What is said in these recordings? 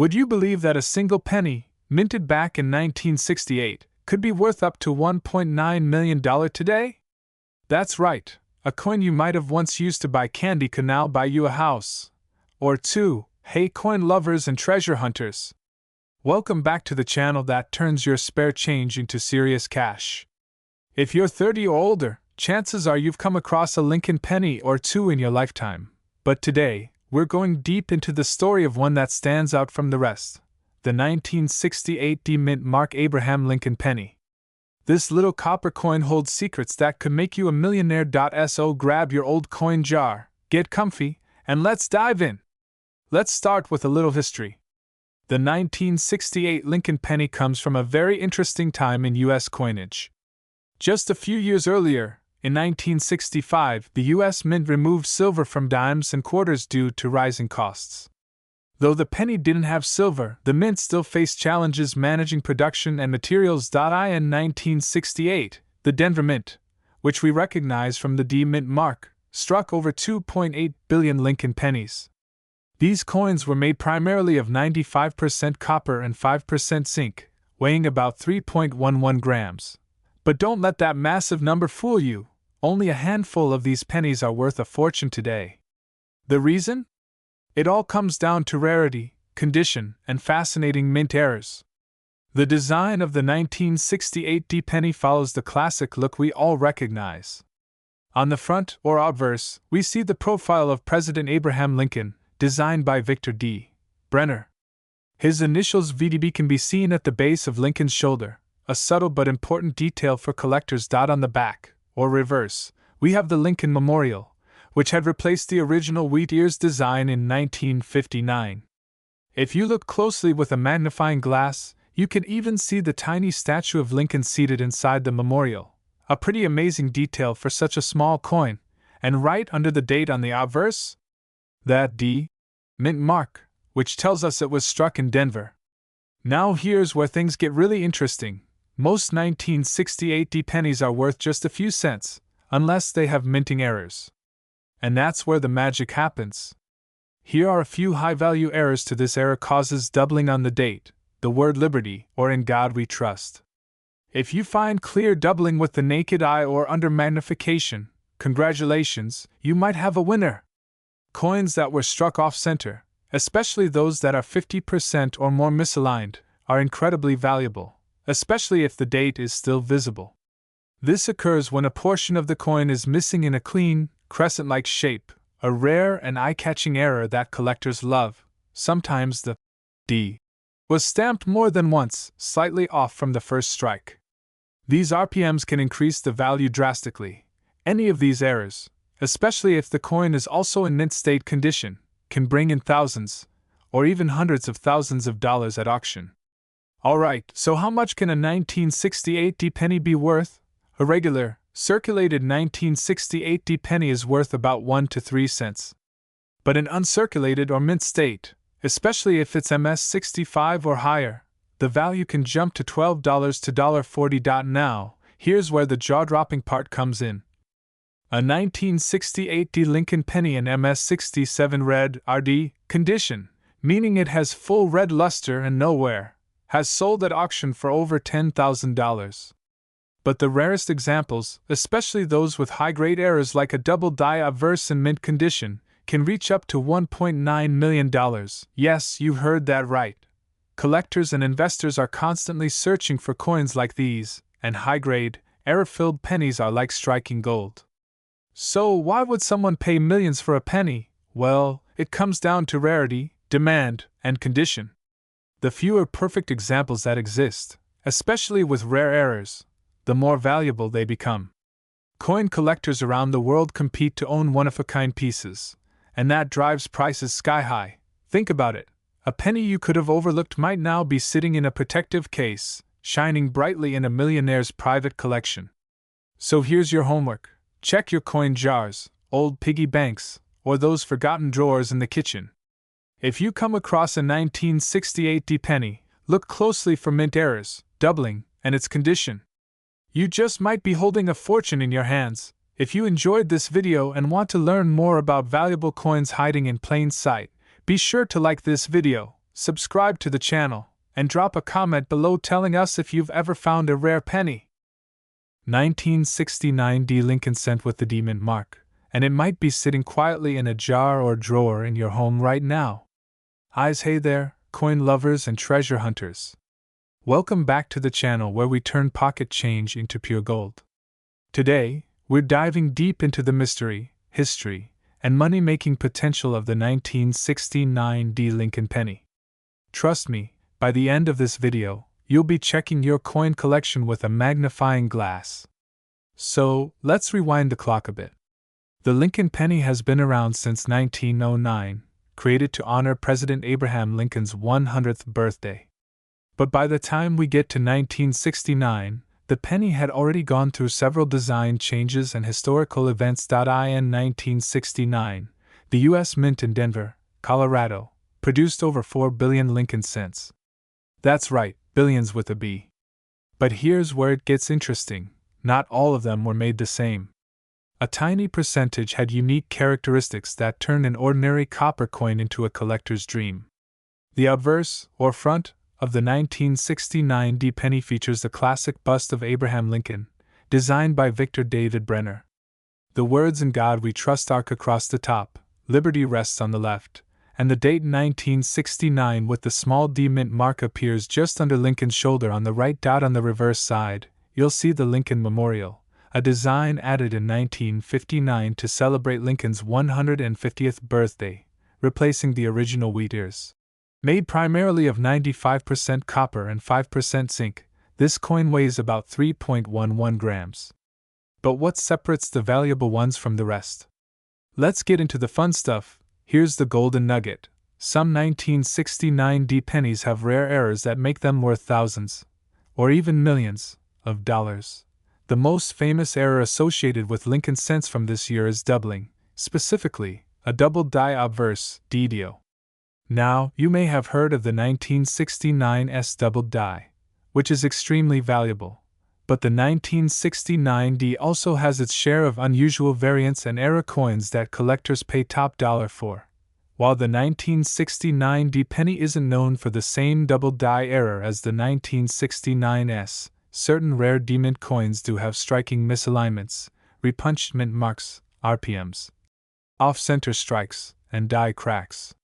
Would you believe that a single penny, minted back in 1968, could be worth up to $1.9 million today? That's right, a coin you might have once used to buy candy could now buy you a house. Or two. Hey coin lovers and treasure hunters! Welcome back to the channel that turns your spare change into serious cash. If you're 30 or older, chances are you've come across a Lincoln penny or two in your lifetime. But today, we're going deep into the story of one that stands out from the rest, the 1968 D-Mint Mark Abraham Lincoln penny. This little copper coin holds secrets that could make you a millionaire. So grab your old coin jar, get comfy, and let's dive in. Let's start with a little history. The 1968 Lincoln penny comes from a very interesting time in U.S. coinage. Just a few years earlier, in 1965, the U.S. Mint removed silver from dimes and quarters due to rising costs. Though the penny didn't have silver, the Mint still faced challenges managing production and materials. In 1968, the Denver Mint, which we recognize from the D-Mint mark, struck over 2.8 billion Lincoln pennies. These coins were made primarily of 95% copper and 5% zinc, weighing about 3.11 grams. But don't let that massive number fool you. Only a handful of these pennies are worth a fortune today. The reason? It all comes down to rarity, condition, and fascinating mint errors. The design of the 1968 D penny follows the classic look we all recognize. On the front, or obverse, we see the profile of President Abraham Lincoln, designed by Victor D. Brenner. His initials VDB can be seen at the base of Lincoln's shoulder, a subtle but important detail for collectors. On the back, or reverse, we have the Lincoln Memorial, which had replaced the original wheat ears design in 1959. If you look closely with a magnifying glass, you can even see the tiny statue of Lincoln seated inside the memorial, a pretty amazing detail for such a small coin, and right under the date on the obverse, that D-Mint mark, which tells us it was struck in Denver. Now here's where things get really interesting. Most 1968 D pennies are worth just a few cents, unless they have minting errors. And that's where the magic happens. Here are a few high-value errors to this error causes doubling on the date, the word liberty, or in God we trust. If you find clear doubling with the naked eye or under magnification, congratulations, you might have a winner. Coins that were struck off-center, especially those that are 50% or more misaligned, are incredibly valuable, especially if the date is still visible. This occurs when a portion of the coin is missing in a clean, crescent-like shape, a rare and eye-catching error that collectors love. Sometimes the D was stamped more than once, slightly off from the first strike. These RPMs can increase the value drastically. Any of these errors, especially if the coin is also in mint state condition, can bring in thousands, or even hundreds of thousands of dollars at auction. Alright, so how much can a 1968 D penny be worth? A regular, circulated 1968 D penny is worth about 1 to 3 cents. But in uncirculated or mint state, especially if it's MS65 or higher, the value can jump to $12 to $40. Now, here's where the jaw-dropping part comes in. A 1968 D Lincoln penny in MS67 red RD condition, meaning it has full red luster and no wear, has sold at auction for over $10,000. But the rarest examples, especially those with high-grade errors like a double die obverse in mint condition, can reach up to $1.9 million. Yes, you heard that right. Collectors and investors are constantly searching for coins like these, and high-grade, error-filled pennies are like striking gold. So why would someone pay millions for a penny? Well, it comes down to rarity, demand, and condition. The fewer perfect examples that exist, especially with rare errors, the more valuable they become. Coin collectors around the world compete to own one-of-a-kind pieces, and that drives prices sky-high. Think about it. A penny you could have overlooked might now be sitting in a protective case, shining brightly in a millionaire's private collection. So here's your homework. Check your coin jars, old piggy banks, or those forgotten drawers in the kitchen. If you come across a 1968 D penny, look closely for mint errors, doubling, and its condition. You just might be holding a fortune in your hands. If you enjoyed this video and want to learn more about valuable coins hiding in plain sight, be sure to like this video, subscribe to the channel, and drop a comment below telling us if you've ever found a rare penny. 1969 D Lincoln cent with the D mint mark, and it might be sitting quietly in a jar or drawer in your home right now. Hey there, coin lovers and treasure hunters. Welcome back to the channel where we turn pocket change into pure gold. Today, we're diving deep into the mystery, history, and money-making potential of the 1969 D Lincoln penny. Trust me, by the end of this video, you'll be checking your coin collection with a magnifying glass. So, let's rewind the clock a bit. The Lincoln penny has been around since 1909, created to honor President Abraham Lincoln's 100th birthday. But by the time we get to 1969, the penny had already gone through several design changes and historical events. In 1969, the U.S. Mint in Denver, Colorado, produced over 4 billion Lincoln cents. That's right, billions with a B. But here's where it gets interesting: not all of them were made the same. A tiny percentage had unique characteristics that turned an ordinary copper coin into a collector's dream. The obverse, or front, of the 1969 D penny features the classic bust of Abraham Lincoln, designed by Victor David Brenner. The words "In God We Trust" arc across the top, Liberty rests on the left, and the date 1969 with the small D mint mark appears just under Lincoln's shoulder on the right. On the reverse side, you'll see the Lincoln Memorial, a design added in 1959 to celebrate Lincoln's 150th birthday, replacing the original wheat ears. Made primarily of 95% copper and 5% zinc, this coin weighs about 3.11 grams. But what separates the valuable ones from the rest? Let's get into the fun stuff. Here's the golden nugget. Some 1969 D pennies have rare errors that make them worth thousands, or even millions, of dollars. The most famous error associated with Lincoln cents from this year is doubling, specifically, a double die obverse, DDO. Now, you may have heard of the 1969's double die, which is extremely valuable, but the 1969 D also has its share of unusual variants and error coins that collectors pay top dollar for. While the 1969 D penny isn't known for the same double die error as the 1969's, certain rare D mint coins do have striking misalignments, repunched mint marks, RPMs, off-center strikes, and die cracks.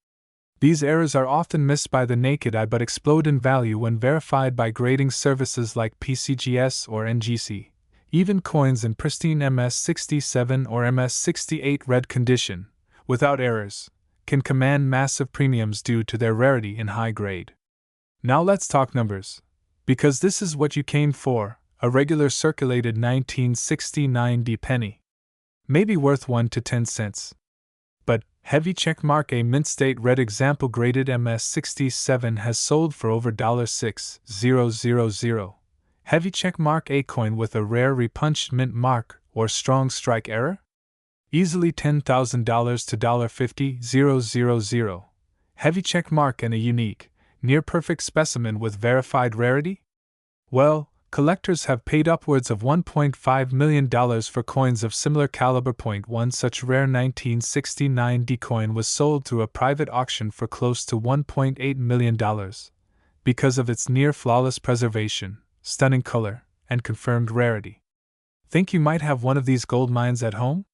These errors are often missed by the naked eye but explode in value when verified by grading services like PCGS or NGC. Even coins in pristine MS67 or MS68 red condition, without errors, can command massive premiums due to their rarity in high grade. Now let's talk numbers, because this is what you came for: a regular circulated 1969 D penny. Maybe worth 1 to 10 cents. But heavy checkmark A mint state red example graded MS67 has sold for over $6,000. Heavy checkmark A coin with a rare repunched mint mark or strong strike error? Easily $10,000 to $50,000. Heavy checkmark and a unique, near-perfect specimen with verified rarity? Well, collectors have paid upwards of $1.5 million for coins of similar caliber. One such rare 1969 D coin was sold through a private auction for close to $1.8 million, because of its near-flawless preservation, stunning color, and confirmed rarity. Think you might have one of these gold mines at home?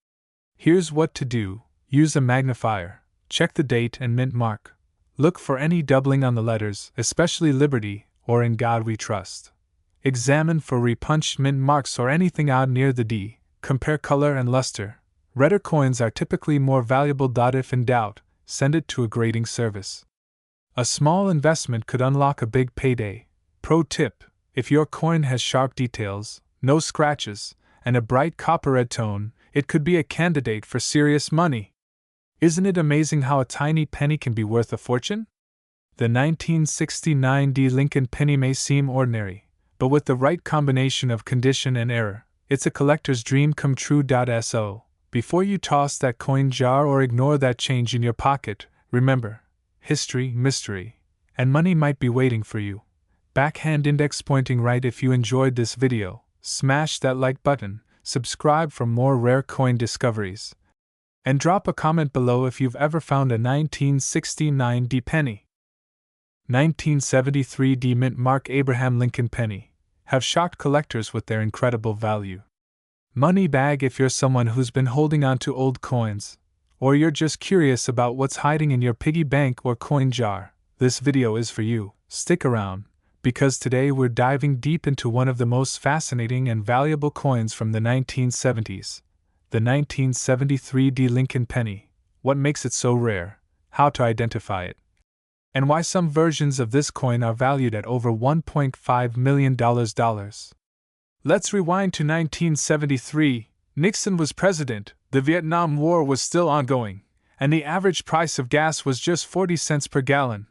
Here's what to do: use a magnifier, check the date and mint mark, look for any doubling on the letters, especially Liberty or In God We Trust. Examine for repunched mint marks or anything odd near the D. Compare color and luster. Redder coins are typically more valuable. If in doubt, send it to a grading service. A small investment could unlock a big payday. Pro tip: if your coin has sharp details, no scratches, and a bright copper red tone, it could be a candidate for serious money. Isn't it amazing how a tiny penny can be worth a fortune? The 1969 D Lincoln penny may seem ordinary, but with the right combination of condition and error, it's a collector's dream come true. So, before you toss that coin jar or ignore that change in your pocket, remember, history, mystery, and money might be waiting for you. Backhand index pointing right. If you enjoyed this video, smash that like button, subscribe for more rare coin discoveries, and drop a comment below if you've ever found a 1969 D penny. 1973 D Mint Mark Abraham Lincoln Penny have shocked collectors with their incredible value. Money bag if you're someone who's been holding on to old coins, or you're just curious about what's hiding in your piggy bank or coin jar, this video is for you. Stick around, because today we're diving deep into one of the most fascinating and valuable coins from the 1970s, the 1973 D Lincoln Penny, what makes it so rare, how to identify it, and why some versions of this coin are valued at over $1.5 million. Let's rewind to 1973. Nixon was president, the Vietnam War was still ongoing, and the average price of gas was just 40 cents per gallon.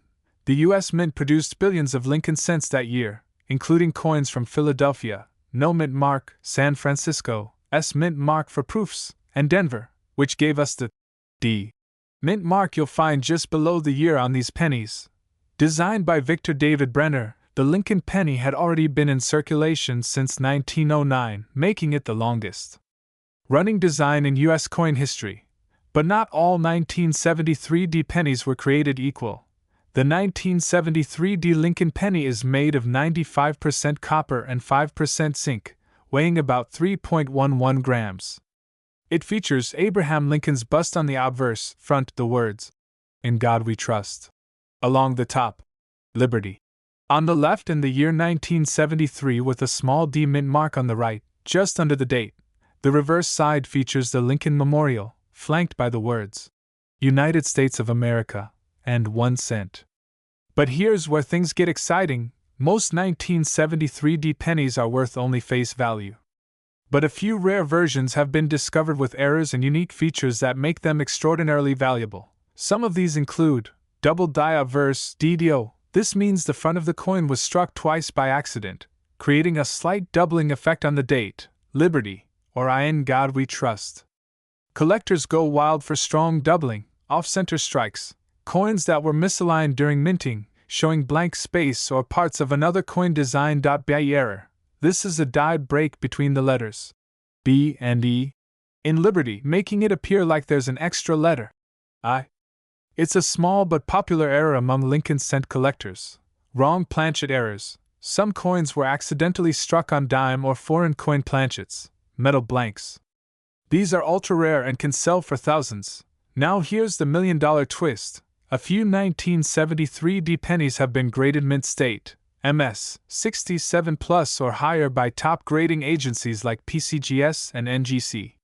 The U.S. Mint produced billions of Lincoln cents that year, including coins from Philadelphia, No Mint Mark, San Francisco, S Mint Mark for proofs, and Denver, which gave us the D Mint Mark you'll find just below the year on these pennies. Designed by Victor David Brenner, the Lincoln penny had already been in circulation since 1909, making it the longest running design in U.S. coin history. But not all 1973 D pennies were created equal. The 1973 D Lincoln penny is made of 95% copper and 5% zinc, weighing about 3.11 grams. It features Abraham Lincoln's bust on the obverse front, the words, "In God We Trust." Along the top, Liberty. On the left, and the year 1973 with a small D Mint mark on the right, just under the date. The reverse side features the Lincoln Memorial, flanked by the words, United States of America, and 1 cent. But here's where things get exciting. Most 1973 D pennies are worth only face value. But a few rare versions have been discovered with errors and unique features that make them extraordinarily valuable. Some of these include double die obverse DDO. This means the front of the coin was struck twice by accident, creating a slight doubling effect on the date, Liberty, or In God We Trust. Collectors go wild for strong doubling, off-center strikes, coins that were misaligned during minting, showing blank space or parts of another coin design. By error. This is a dyed break between the letters B and E in Liberty, making it appear like there's an extra letter, I. It's a small but popular error among Lincoln cent collectors. Wrong planchet errors. Some coins were accidentally struck on dime or foreign coin planchets, metal blanks. These are ultra rare and can sell for thousands. Now here's the million-dollar twist. A few 1973 D pennies have been graded mint state, MS 67 plus or higher by top grading agencies like PCGS and NGC.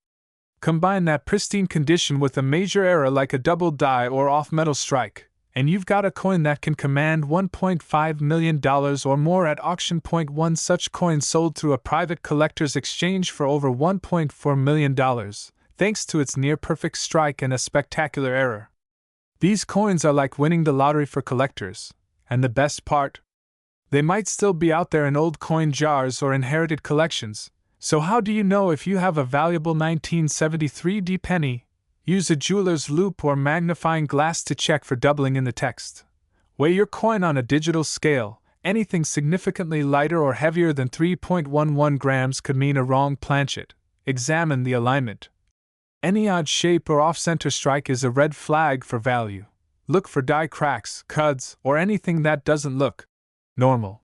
Combine that pristine condition with a major error like a double die or off-metal strike, and you've got a coin that can command $1.5 million or more at auction. One such coin sold through a private collector's exchange for over $1.4 million, thanks to its near-perfect strike and a spectacular error. These coins are like winning the lottery for collectors, and the best part? They might still be out there in old coin jars or inherited collections. So how do you know if you have a valuable 1973 D penny? Use a jeweler's loupe or magnifying glass to check for doubling in the text. Weigh your coin on a digital scale. Anything significantly lighter or heavier than 3.11 grams could mean a wrong planchet. Examine the alignment. Any odd shape or off-center strike is a red flag for value. Look for die cracks, cuds, or anything that doesn't look normal.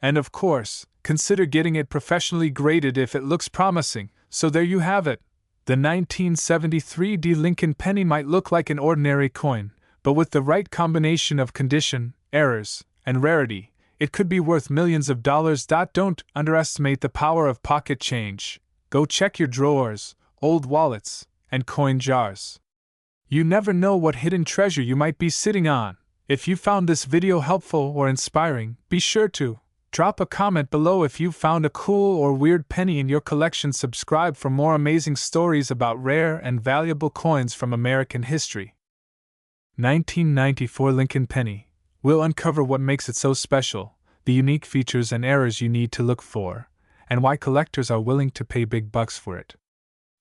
And of course, consider getting it professionally graded if it looks promising. So there you have it. The 1973 D Lincoln penny might look like an ordinary coin, but with the right combination of condition, errors, and rarity, it could be worth millions of dollars. Don't underestimate the power of pocket change. Go check your drawers, old wallets, and coin jars. You never know what hidden treasure you might be sitting on. If you found this video helpful or inspiring, be sure to drop a comment below if you found a cool or weird penny in your collection. Subscribe for more amazing stories about rare and valuable coins from American history. 1994 Lincoln Penny. We'll uncover what makes it so special, the unique features and errors you need to look for, and why collectors are willing to pay big bucks for it.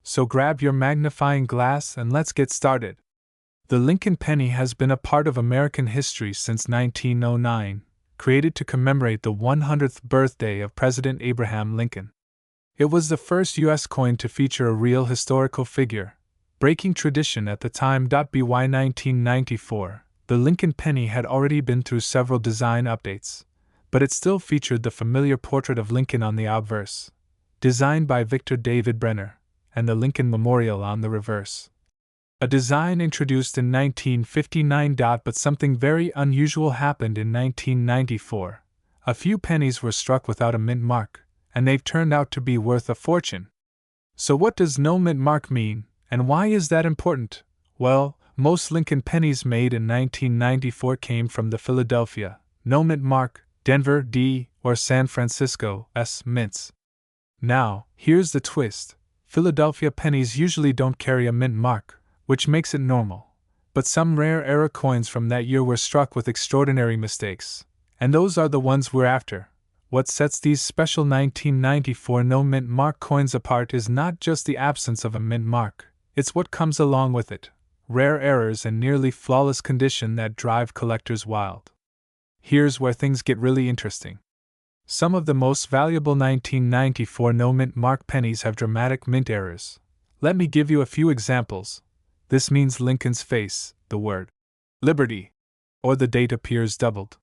So grab your magnifying glass and let's get started. The Lincoln penny has been a part of American history since 1909, created to commemorate the 100th birthday of President Abraham Lincoln. It was the first U.S. coin to feature a real historical figure, breaking tradition at the time. By 1994, The Lincoln penny had already been through several design updates, but it still featured the familiar portrait of Lincoln on the obverse, designed by Victor David Brenner, and the Lincoln Memorial on the reverse. A design introduced in 1959. But something very unusual happened in 1994. A few pennies were struck without a mint mark, and they've turned out to be worth a fortune. So what does no mint mark mean, and why is that important? Well, most Lincoln pennies made in 1994 came from the Philadelphia, no mint mark, Denver, D, or San Francisco, S mints. Now, here's the twist. Philadelphia pennies usually don't carry a mint mark, which makes it normal. But some rare era coins from that year were struck with extraordinary mistakes, and those are the ones we're after. What sets these special 1994 no mint mark coins apart is not just the absence of a mint mark, it's what comes along with it. Rare errors and nearly flawless condition that drive collectors wild. Here's where things get really interesting. Some of the most valuable 1994 no mint mark pennies have dramatic mint errors. Let me give you a few examples. This means Lincoln's face, the word Liberty, or the date appears doubled.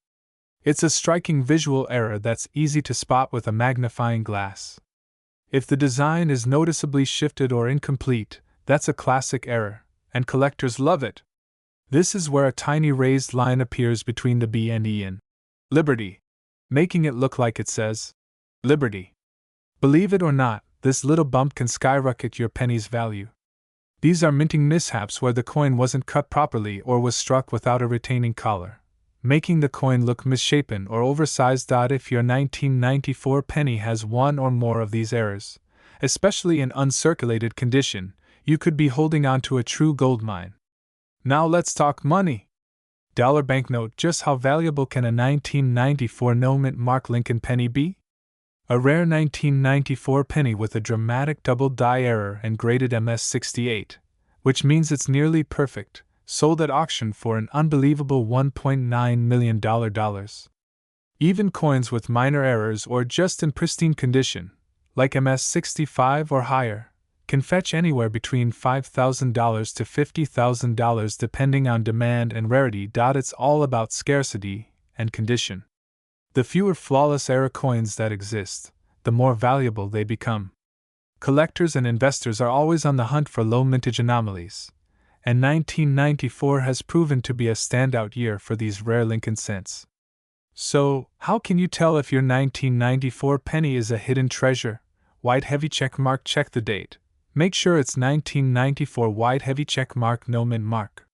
It's a striking visual error that's easy to spot with a magnifying glass. If the design is noticeably shifted or incomplete, that's a classic error, and collectors love it. This is where a tiny raised line appears between the B and E in Liberty, making it look like it says Liberty. Believe it or not, this little bump can skyrocket your penny's value. These are minting mishaps where the coin wasn't cut properly or was struck without a retaining collar, making the coin look misshapen or oversized. If your 1994 penny has one or more of these errors, especially in uncirculated condition, you could be holding on to a true gold mine. Now let's talk money. Dollar banknote. Just how valuable can a 1994 no mint mark Lincoln penny be? A rare 1994 penny with a dramatic double die error and graded MS68, which means it's nearly perfect, sold at auction for an unbelievable $1.9 million. Even coins with minor errors or just in pristine condition, like MS65 or higher, can fetch anywhere between $5,000 to $50,000 depending on demand and rarity. It's all about scarcity and condition. The fewer flawless error coins that exist, the more valuable they become. Collectors and investors are always on the hunt for low mintage anomalies, and 1994 has proven to be a standout year for these rare Lincoln cents. So, how can you tell if your 1994 penny is a hidden treasure? White heavy check mark. Check the date. Make sure it's 1994 white heavy check mark no mint mark.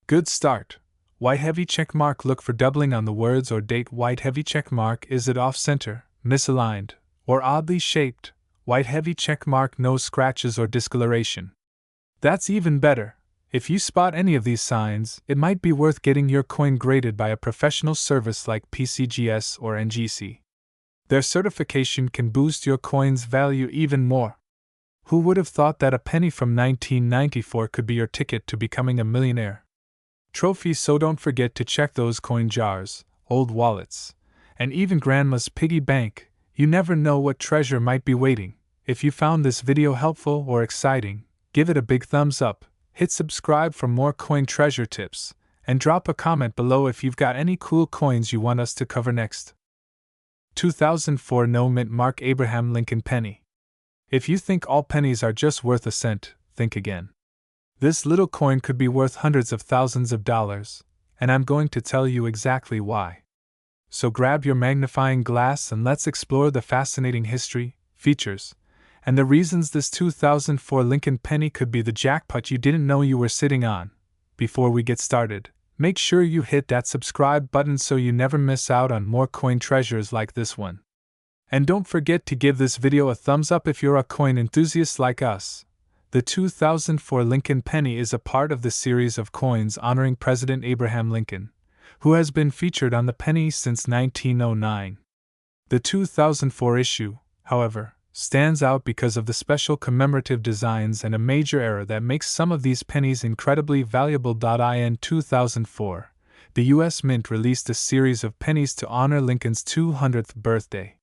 Good start. White heavy check mark. Look for doubling on the words or date. White heavy check mark. Is it off center, misaligned, or oddly shaped? White heavy check mark. No scratches or discoloration. That's even better. If you spot any of these signs, it might be worth getting your coin graded by a professional service like PCGS or NGC. Their certification can boost your coin's value even more. Who would have thought that a penny from 1994 could be your ticket to becoming a millionaire? Trophies. So don't forget to check those coin jars, old wallets, and even grandma's piggy bank. You never know what treasure might be waiting. If you found this video helpful or exciting, give it a big thumbs up, hit subscribe for more coin treasure tips, and drop a comment below if you've got any cool coins you want us to cover next. 2004 no mint mark Abraham Lincoln penny. If you think all pennies are just worth a cent, think again. This little coin could be worth hundreds of thousands of dollars, and I'm going to tell you exactly why. So grab your magnifying glass and let's explore the fascinating history, features, and the reasons this 2004 Lincoln penny could be the jackpot you didn't know you were sitting on. Before we get started, make sure you hit that subscribe button so you never miss out on more coin treasures like this one. And don't forget to give this video a thumbs up if you're a coin enthusiast like us. The 2004 Lincoln penny is a part of the series of coins honoring President Abraham Lincoln, who has been featured on the penny since 1909. The 2004 issue, however, stands out because of the special commemorative designs and a major error that makes some of these pennies incredibly valuable. In 2004, the U.S. Mint released a series of pennies to honor Lincoln's 200th birthday.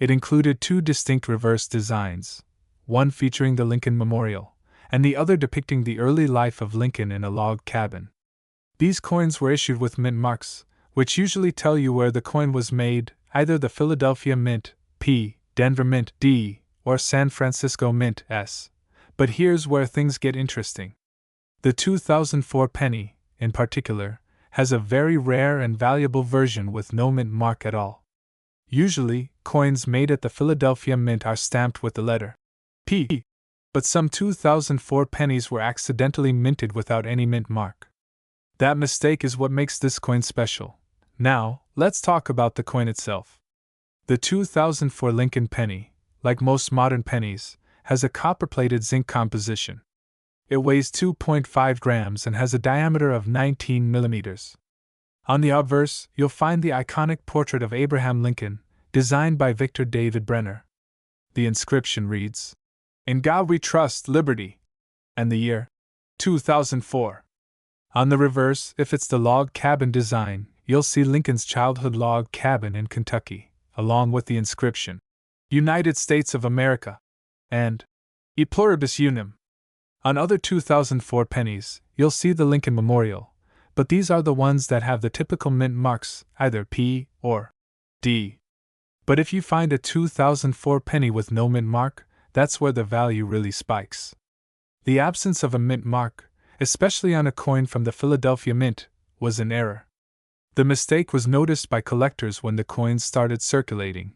It included two distinct reverse designs, one featuring the Lincoln Memorial, and the other depicting the early life of Lincoln in a log cabin. These coins were issued with mint marks, which usually tell you where the coin was made, either the Philadelphia Mint, P, Denver Mint, D, or San Francisco Mint, S. But here's where things get interesting. The 2004 penny, in particular, has a very rare and valuable version with no mint mark at all. Usually, coins made at the Philadelphia Mint are stamped with the letter P, but some 2004 pennies were accidentally minted without any mint mark. That mistake is what makes this coin special. Now, let's talk about the coin itself. The 2004 Lincoln penny, like most modern pennies, has a copper-plated zinc composition. It weighs 2.5 grams and has a diameter of 19 millimeters. On the obverse, you'll find the iconic portrait of Abraham Lincoln, designed by Victor David Brenner. The inscription reads, "In God we trust, liberty," and the year 2004. On the reverse, if it's the log cabin design, you'll see Lincoln's childhood log cabin in Kentucky, along with the inscription, United States of America, and E pluribus unum. On other 2004 pennies, you'll see the Lincoln Memorial, but these are the ones that have the typical mint marks, either P or D. But if you find a 2004 penny with no mint mark, that's where the value really spikes. The absence of a mint mark, especially on a coin from the Philadelphia Mint, was an error. The mistake was noticed by collectors when the coins started circulating,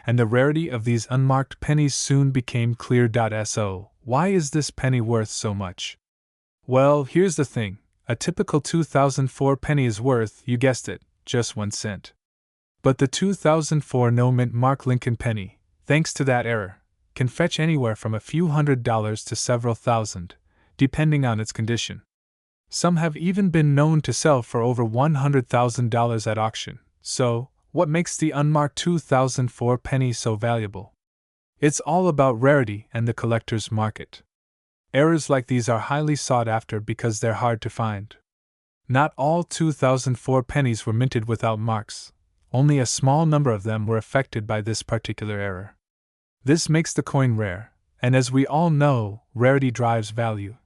and the rarity of these unmarked pennies soon became clear. So, why is this penny worth so much? Well, here's the thing. A typical 2004 penny is worth, you guessed it, just 1 cent. But the 2004 no mint mark Lincoln penny, thanks to that error, can fetch anywhere from a few $100s to several thousand, depending on its condition. Some have even been known to sell for over $100,000 at auction. So, what makes the unmarked 2004 penny so valuable? It's all about rarity and the collector's market. Errors like these are highly sought after because they're hard to find. Not all 2004 pennies were minted without marks. Only a small number of them were affected by this particular error. This makes the coin rare, and as we all know, rarity drives value.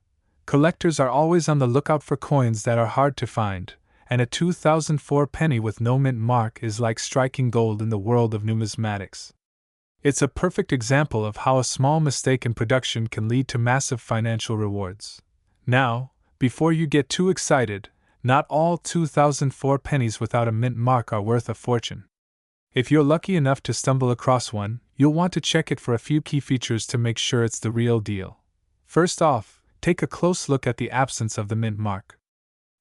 Collectors are always on the lookout for coins that are hard to find, and a 2004 penny with no mint mark is like striking gold in the world of numismatics. It's a perfect example of how a small mistake in production can lead to massive financial rewards. Now, before you get too excited, not all 2004 pennies without a mint mark are worth a fortune. If you're lucky enough to stumble across one, you'll want to check it for a few key features to make sure it's the real deal. First off, take a close look at the absence of the mint mark.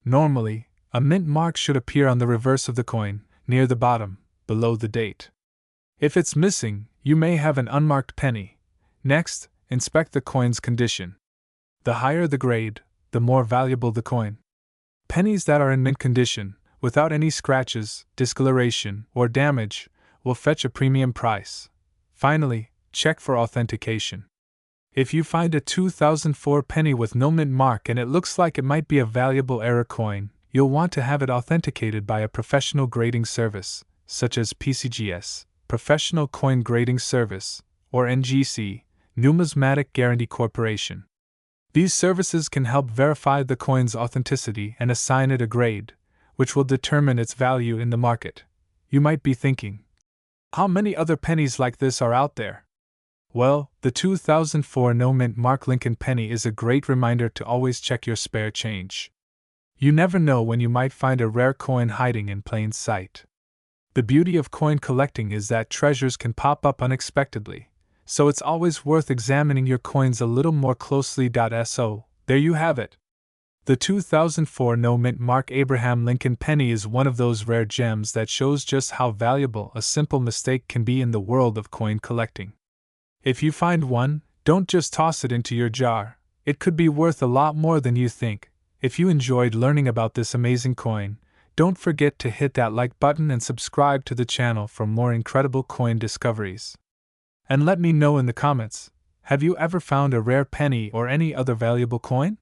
Normally, a mint mark should appear on the reverse of the coin, near the bottom, below the date. If it's missing, you may have an unmarked penny. Next, inspect the coin's condition. The higher the grade, the more valuable the coin. Pennies that are in mint condition, without any scratches, discoloration, or damage, will fetch a premium price. Finally, check for authentication. If you find a 2004 penny with no mint mark and it looks like it might be a valuable error coin, you'll want to have it authenticated by a professional grading service, such as PCGS, Professional Coin Grading Service, or NGC, Numismatic Guarantee Corporation. These services can help verify the coin's authenticity and assign it a grade, which will determine its value in the market. You might be thinking, how many other pennies like this are out there? Well, the 2004 no mint mark Lincoln penny is a great reminder to always check your spare change. You never know when you might find a rare coin hiding in plain sight. The beauty of coin collecting is that treasures can pop up unexpectedly, so it's always worth examining your coins a little more closely. So, there you have it. The 2004 no mint mark Abraham Lincoln penny is one of those rare gems that shows just how valuable a simple mistake can be in the world of coin collecting. If you find one, don't just toss it into your jar. It could be worth a lot more than you think. If you enjoyed learning about this amazing coin, don't forget to hit that like button and subscribe to the channel for more incredible coin discoveries. And let me know in the comments, have you ever found a rare penny or any other valuable coin?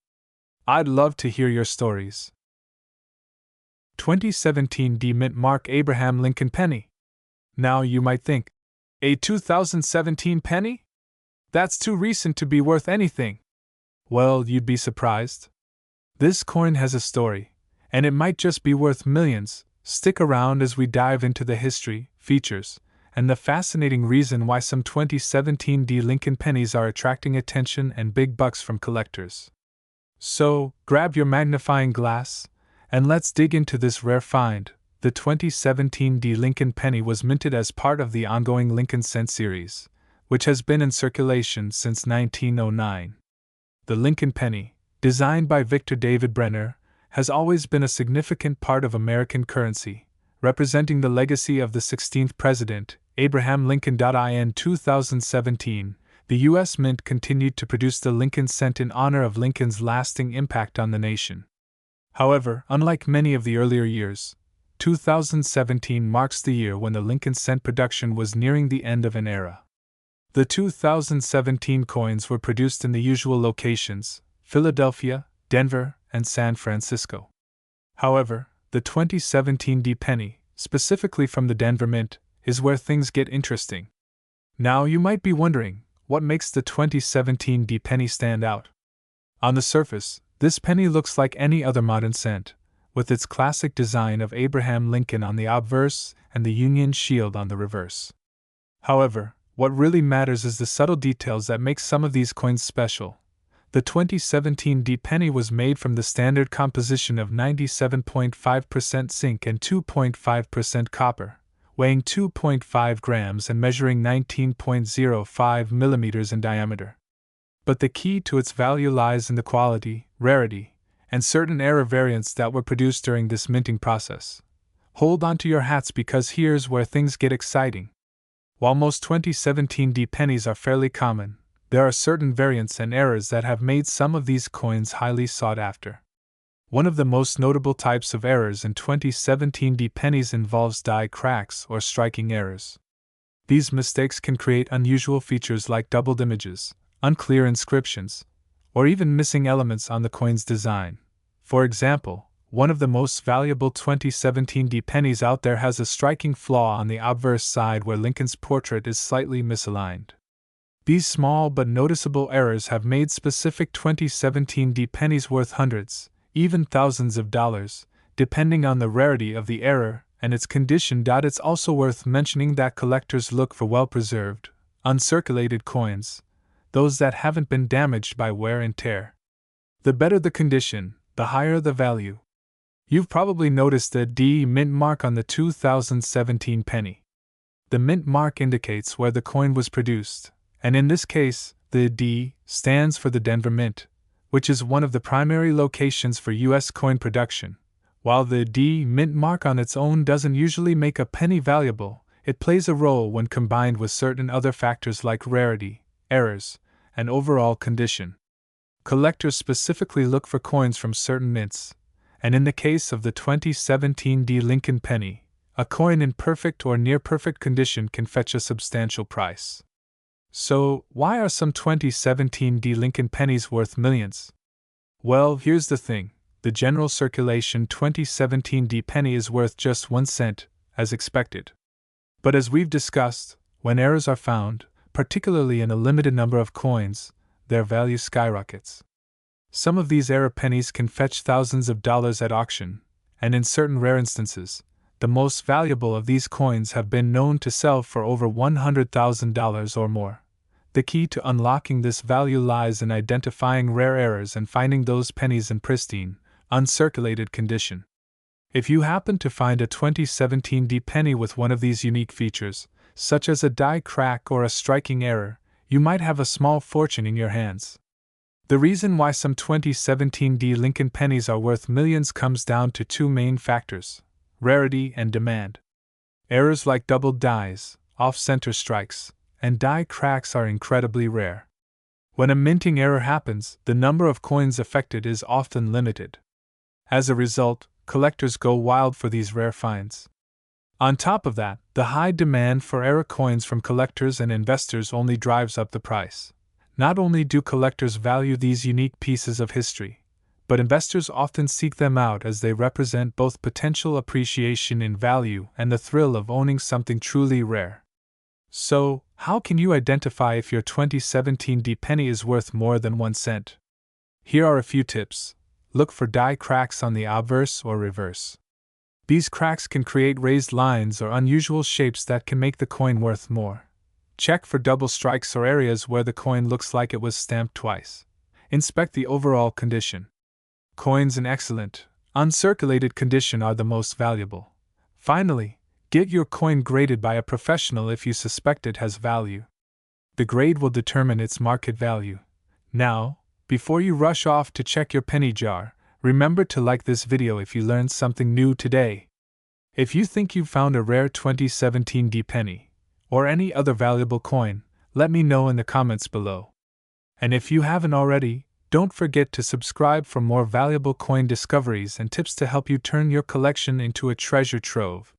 I'd love to hear your stories. 2017 D mint mark Abraham Lincoln penny. Now you might think, a 2017 penny? That's too recent to be worth anything. Well, you'd be surprised. This coin has a story, And it might just be worth millions. Stick around as we dive into the history, features, and the fascinating reason why some 2017 Lincoln pennies are attracting attention and big bucks from collectors. So, grab your magnifying glass, and let's dig into this rare find. The 2017 Lincoln penny was minted as part of the ongoing Lincoln cent series, which has been in circulation since 1909. The Lincoln penny, designed by Victor David Brenner, has always been a significant part of American currency, representing the legacy of the 16th President, Abraham Lincoln. In 2017, the U.S. Mint continued to produce the Lincoln cent in honor of Lincoln's lasting impact on the nation. However, unlike many of the earlier years, 2017 marks the year when the Lincoln cent production was nearing the end of an era. The 2017 coins were produced in the usual locations: Philadelphia, Denver, and San Francisco. However, the 2017 penny, specifically from the Denver Mint, is where things get interesting. Now you might be wondering, what makes the 2017 penny stand out? On the surface, this penny looks like any other modern cent, with its classic design of Abraham Lincoln on the obverse and the Union shield on the reverse. However, what really matters is the subtle details that make some of these coins special. The 2017 penny was made from the standard composition of 97.5% zinc and 2.5% copper, weighing 2.5 grams and measuring 19.05 millimeters in diameter. But the key to its value lies in the quality, rarity, and certain error variants that were produced during this minting process. Hold on to your hats because here's where things get exciting. While most 2017 pennies are fairly common, there are certain variants and errors that have made some of these coins highly sought after. One of the most notable types of errors in 2017 pennies involves die cracks or striking errors. These mistakes can create unusual features like doubled images, unclear inscriptions, or even missing elements on the coin's design. For example, one of the most valuable 2017 pennies out there has a striking flaw on the obverse side where Lincoln's portrait is slightly misaligned. These small but noticeable errors have made specific 2017 pennies worth hundreds, even thousands of dollars, depending on the rarity of the error and its condition. It's also worth mentioning that collectors look for well-preserved, uncirculated coins, those that haven't been damaged by wear and tear. The better the condition, the higher the value. You've probably noticed the D mint mark on the 2017 penny. The mint mark indicates where the coin was produced, and in this case, the D stands for the Denver Mint, which is one of the primary locations for U.S. coin production. While the D mint mark on its own doesn't usually make a penny valuable, it plays a role when combined with certain other factors like rarity, errors, and overall condition. Collectors specifically look for coins from certain mints, and in the case of the 2017 Lincoln penny, a coin in perfect or near-perfect condition can fetch a substantial price. So, why are some 2017 Lincoln pennies worth millions? Well, here's the thing. The general circulation 2017 penny is worth just 1 cent, as expected. But as we've discussed, when errors are found, particularly in a limited number of coins, their value skyrockets. Some of these error pennies can fetch thousands of dollars at auction, and in certain rare instances, the most valuable of these coins have been known to sell for over $100,000 or more. The key to unlocking this value lies in identifying rare errors and finding those pennies in pristine, uncirculated condition. If you happen to find a 2017 penny with one of these unique features, such as a die crack or a striking error, you might have a small fortune in your hands. The reason why some 2017 Lincoln pennies are worth millions comes down to 2 main factors: rarity and demand. Errors like doubled dies, off-center strikes, and die cracks are incredibly rare. When a minting error happens, the number of coins affected is often limited. As a result, collectors go wild for these rare finds. On top of that, the high demand for error coins from collectors and investors only drives up the price. Not only do collectors value these unique pieces of history, but investors often seek them out as they represent both potential appreciation in value and the thrill of owning something truly rare. So, how can you identify if your 2017 penny is worth more than 1 cent? Here are a few tips. look for die cracks on the obverse or reverse. These cracks can create raised lines or unusual shapes that can make the coin worth more. Check for double strikes or areas where the coin looks like it was stamped twice. Inspect the overall condition. Coins in excellent, uncirculated condition are the most valuable. Finally, get your coin graded by a professional if you suspect it has value. The grade will determine its market value. Now, before you rush off to check your penny jar, remember to like this video if you learned something new today. If you think you found a rare 2017 D penny, or any other valuable coin, let me know in the comments below. And if you haven't already, don't forget to subscribe for more valuable coin discoveries and tips to help you turn your collection into a treasure trove.